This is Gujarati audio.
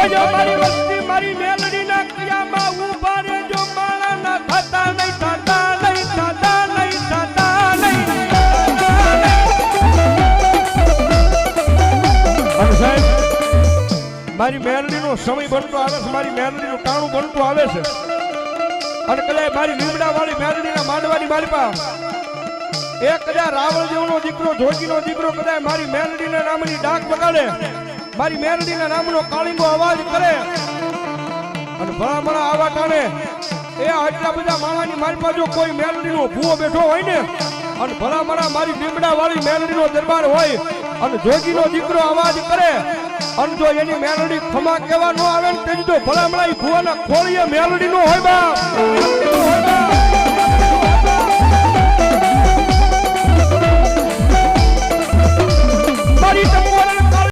જોજો મારી વસ્તી મારી મેલડીના ક્રિયામાં ઊભા રહેજો માળાના થતા નહીં થતા નહીં થતા નહીં થતા નહીં અને સાહેબ મારી મેલડીનો સમય બનતો આવે છે મારી મેલડીનું ટાણું બનતું આવે છે અને કદાચ મારી લીમડા વાળી મેલડીના માંડવાની મારી પાસે એક કદાચ રાવળ જેવનો દીકરો જોગીનો દીકરો કદાચ મારી મેલડીના નામની ડાક બગાડે મારી મેલડીના નામનો કાળીંગો અવાજ કરે અને ભલામણા આવા ટાણે એ આટલા બધા માણાની મારી પાસે કોઈ મેલડીનો ભૂવો બેઠો હોય ને અને ભલામણા મારી લીમડા વાળી મેલડીનો દરબાર હોય અને જોગીનો દીકરો અવાજ કરે અને જો એની મેલડી ખમા કેવા નો આવે ને તેની તો ભલામણા એ ભૂવાના ખોળીએ મેલડીનો હોય બા મારી